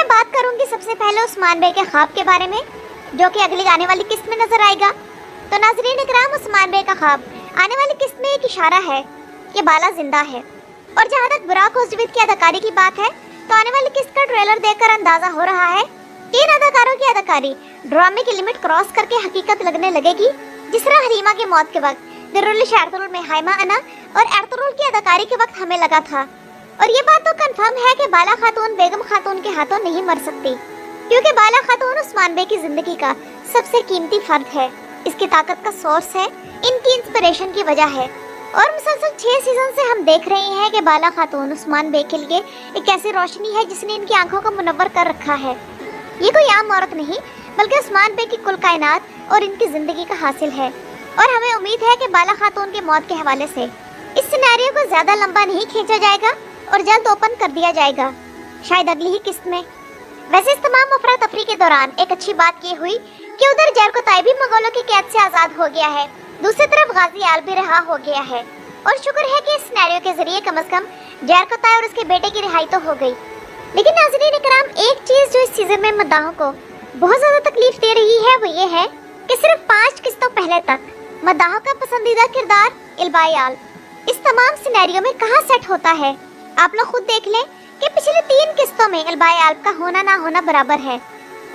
मैं बात करूंगी सबसे पहले उस्मान बे के ख्वाब के बारे में, जो कि अगली आने वाली किस्त में नजर आएगा। तो नाजरीन इकराम, उस्मान बे का ख्वाब आने वाली किस्त में एक इशारा है कि बाला जिंदा है। और जहाँ तक बुराक ओज़जवेद की अदाकारी की बात है, तो आने वाली किस्त का ट्रेलर देखकर अंदाजा हो रहा है कि इन अदाकारों की अदाकारी ड्रामे की लिमिट क्रॉस करके हकीकत लगने लगेगी। जिस तरह हलीमा की मौत के वक्त दिर्रुल एर्तुगरुल में हाइमा अना और एर्तुगरुल की अदाकारी के वक्त हमें लगा था। और ये बात तो कंफर्म है कि बाला खातून बेगम खातून के हाथों नहीं मर सकती, क्योंकि बाला खातून उस्मान बे की जिंदगी का सबसे कीमती फर्द है। इसकी ताकत का सोर्स है, इनकी इंस्पिरेशन की वजह है। और मुसलसल 6 सीजन से हम देख रहे हैं कि बाला खातून उस्मान बे के लिए एक ऐसी रोशनी है जिसने इनकी आंखों को मुनव्वर कर रखा है। ये कोई आम औरत नहीं, बल्कि उस्मान बे की कुल कायनात और इनकी जिंदगी का हासिल है। और हमें उम्मीद है कि बाला खातून की मौत के हवाले से इस सिनेरियो को ज्यादा लंबा नहीं खींचा जाएगा और जल्द ओपन कर दिया जाएगा, शायद अगली ही किस्त में। वैसे इस तमाम अफरा तफरी के दौरान एक अच्छी बात ये हुई कि उधर जरकोताई भी मुगलों की कैद से आजाद हो गया है, दूसरी तरफ गाजी आल भी रहा हो गया है। और शुक्र है कि इस सिनेरियो के जरिए कम से कम जरकोताई और उसके बेटे की रिहाई तो हो गई। लेकिन नाज़रीन इकराम, एक चीज जो इस सीजन में मद्दाहों को बहुत ज्यादा तकलीफ दे रही है वो ये है कि सिर्फ 5 किस्तों पहले तक मद्दाहों का पसंदीदा किरदार इल्बाई आल इस तमाम सिनेरियो में कहाँ सेट होता है। आप लोग खुद देख लें कि पिछले 3 किस्तों में इल्बाई आल का होना ना होना बराबर है।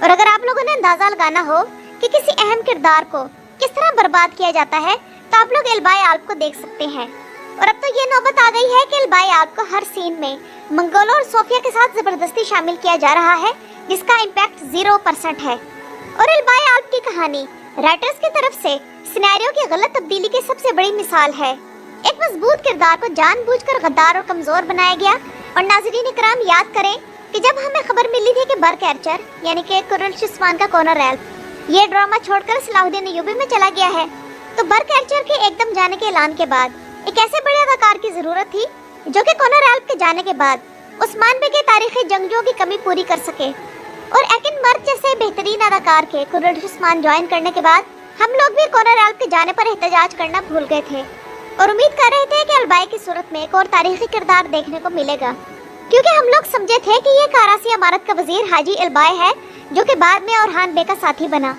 और अगर आप लोगों ने अंदाजा लगाना हो कि किसी अहम किरदार को किस तरह बर्बाद किया जाता है, तो आप लोग इल्बाई आल को देख सकते हैं। और अब तो ये नौबत आ गई है कि इल्बाई आल को हर सीन में मंगोलो और सोफिया के साथ जबरदस्ती शामिल किया जा रहा है, जिसका इम्पैक्ट 0% है। और इल्बाई आल की कहानी राइटर्स की तरफ से सिनेरियो की गलत तब्दीली की सबसे बड़ी मिसाल है। एक मजबूत किरदार को जानबूझकर गद्दार और कमजोर बनाया गया। और नाज़रीन इकराम, याद करें कि जब हमें खबर मिली थी कि बरकैरचर यानी कि कुर्रतुल का कॉनर एल्फ ये ड्रामा छोड़कर सलाहुद्दीन अय्यूबी में चला गया है, तो बरकैरचर के एकदम जाने के ऐलान के बाद एक ऐसे बड़े अदाकार की जरूरत थी जो कि कॉनर एल्फ के जाने के बाद उस्मान बे के तारीखी जंगजुओं की कमी पूरी कर सके। और एकिन मर्द जैसे बेहतरीन अदाकार के कुर्रतुल ज्वाइन करने के बाद हम लोग भी कॉनर एल्फ के जाने पर एहतजाज करना भूल गए थे और उम्मीद कर रहे थे कि अल्बाई की सूरत में एक और तारीखी किरदार देखने को मिलेगा, क्योंकि हम लोग समझे थे कि ये कारासी अमारत का वजीर हाजी इल्बाई है, जो कि बाद में औरहान बे का साथी बना।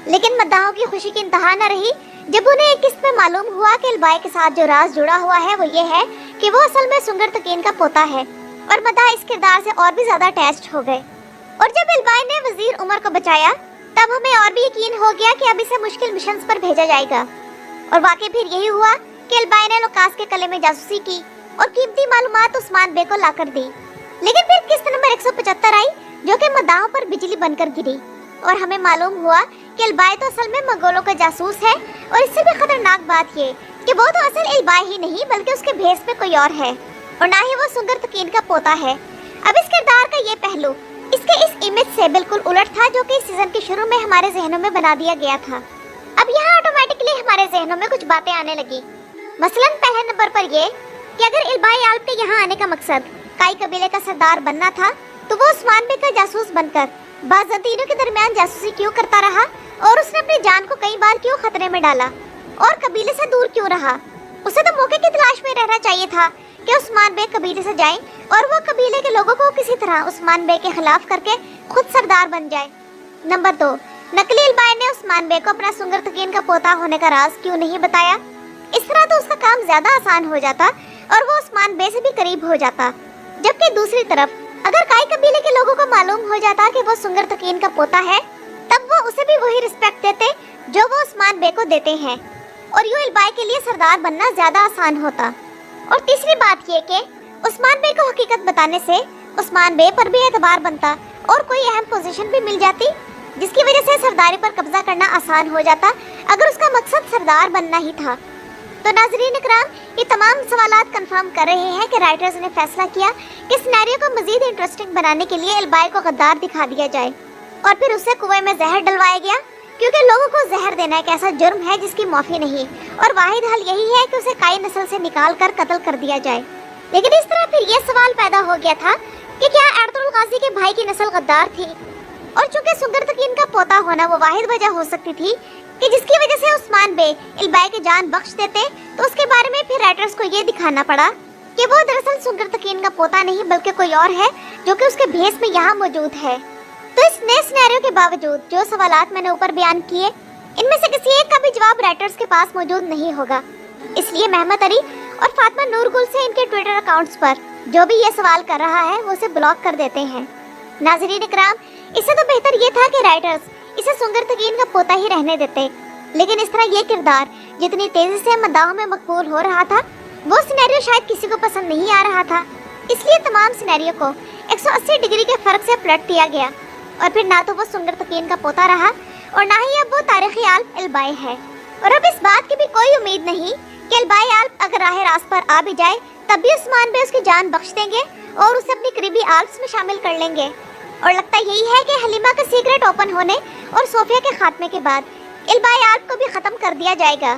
लेकिन मद्दाहों की खुशी की इंतहा न रही जब उन्हें एक किस्त में मालूम हुआ कि इल्बाई के साथ जो राज जुड़ा हुआ है वो ये है कि वो असल में सुंगर तकीन का पोता है। और मद्दाह इस किरदार से और भी ज्यादा अटैच्ड हो गए। और जब इल्बाई ने वजीर उमर को बचाया, तब हमें और भी यकीन हो गया कि अब इसे मुश्किल मिशन पर भेजा जाएगा। और वाकई फिर यही हुआ कि इल्बाई ने लुकास के कले में जासूसी की और कीमती मालूमात उस्मान बे को लाकर दी। लेकिन फिर किस्त नंबर 175 आई, जो कि मद्दाहों पर बिजली बनकर गिरी और हमें मालूम हुआ कि इल्बाई तो असल में मंगोलों का जासूस है। और इससे भी खतरनाक बात ये कि वो तो असल इल्बाई ही नहीं बल्कि उसके भेस में कोई और है, और ना ही वो सुंगर तकीन का पोता है। अब इस किरदार का ये पहलू इसके इस इमेज से बिल्कुल उलट था जो कि इस सीजन के शुरू में हमारे जहनों में बना दिया गया था। अब यहाँ ऑटोमेटिकली हमारे जहनों में कुछ बातें आने लगी। मसलन पहले नंबर पर ये कि अगर इल्बाई आल के यहाँ आने का मकसद काई कबीले का सरदार बनना था, तो वो उस्मान बे का जासूस बनकर बाज़ंतीनों के दरमियान जासूसी क्यों करता रहा और उसने अपनी जान को कई बार क्यों खतरे में डाला और कबीले से दूर क्यों रहा। उसे तो मौके की तलाश में रहना चाहिए था कि उस्मान बे कबीले से जाए और वो कबीले के लोगों को किसी तरह उस्मान बे के खिलाफ करके खुद सरदार बन जाए। नंबर 2, नकली इल्बाई ने उस्मान बे को अपना सुंगर तकीन का पोता होने का राज क्यों नहीं बताया। इस तरह तो उसका काम ज्यादा आसान हो जाता और वो उस्मान बे से भी करीब हो जाता। जबकि दूसरी तरफ अगर काई कबीले के लोगों को मालूम हो जाता कि वो सुंगर तकीन का पोता है, तब वो उसे भी वही रिस्पेक्ट देते जो वो उस्मान बे को देते हैं और यूं इल्बाई के लिए सरदार बनना ज्यादा आसान होता। और तीसरी बात ये कि उस्मान बे को हकीकत बताने से उस्मान बे पर भी एतबार बनता और कोई अहम पोजीशन भी मिल जाती, जिसकी वजह से सरदारी पर कब्जा करना आसान हो जाता अगर उसका मकसद सरदार बनना ही था। तो नाज़रीन इकराम, ये तमाम सवालात कंफर्म कर रहे हैं कि राइटर्स ने फैसला किया कि सिनेरियो को मजीद इंटरेस्टिंग बनाने के लिए इल्बाई को गद्दार दिखा दिया जाए और फिर उसे कुएं में जहर डलवाया गया, क्योंकि लोगों को जहर देना एक ऐसा जुर्म है जिसकी माफी नहीं और वाहिद हल यही है कि उसे काई नस्ल से निकाल कर कत्ल कर दिया जाए। लेकिन इस तरह फिर ये सवाल पैदा हो गया था कि क्या एर्तुगरुल गाजी के भाई की नस्ल गद्दार थी, और चूंकि सुंगर तकीन का पोता होना वो वाहिद वजह हो सकती थी कि जिसकी वजह से उस्मान बे इल्बाई की जान बख्श देते, तो उसके बारे में फिर राइटर्स को ये दिखाना पड़ा कि वो दरअसल सुंगरतकीन का पोता नहीं बल्कि कोई और है जो कि उसके भेस में यहाँ मौजूद है। तो इस नए सिनेरियो के बावजूद जो सवालात मैंने ऊपर बयान किए, इनमें से किसी एक का भी जवाब राइटर्स के पास मौजूद नहीं होगा। इसलिए मेहमत अली और फातिमा नूरगुल से इनके ट्विटर अकाउंट्स पर जो भी ये सवाल कर रहा है वो उसे ब्लॉक कर देते हैं। नाज़रीन इकराम, इससे तो बेहतर ये था कि राइटर्स इसे सुंगरतकीन का पोता ही रहने देते, लेकिन इस तरह ये किरदार जितनी तेजी से मद्दाहों में मकबूल हो रहा था, वो सिनेरियो शायद किसी को पसंद नहीं आ रहा था। इसलिए तमाम सिनेरियो को 180 डिग्री के फर्क से पलट दिया गया और फिर ना तो वो सुंगरतकीन का पोता रहा और ना ही अब वो तारीखी आल्प एल्बाई है। और अब इस बात की भी कोई उम्मीद नहीं कि एल्बाई आल्प अगर राह रास्त पर आ भी जाए तब भी उस्मान बे उसकी जान बख्श देंगे और उसे अपनी करीबी आल्प्स में शामिल कर लेंगे। और लगता यही है कि हलीमा का सीक्रेट ओपन होने और सोफिया के खात्मे के बाद एल्बाई आल्प को भी खत्म कर दिया जाएगा।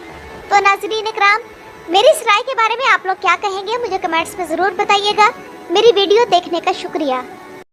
तो नाज़रीन इकराम, मेरी इस राय के बारे में आप लोग क्या कहेंगे मुझे कमेंट्स में ज़रूर बताइएगा। मेरी वीडियो देखने का शुक्रिया।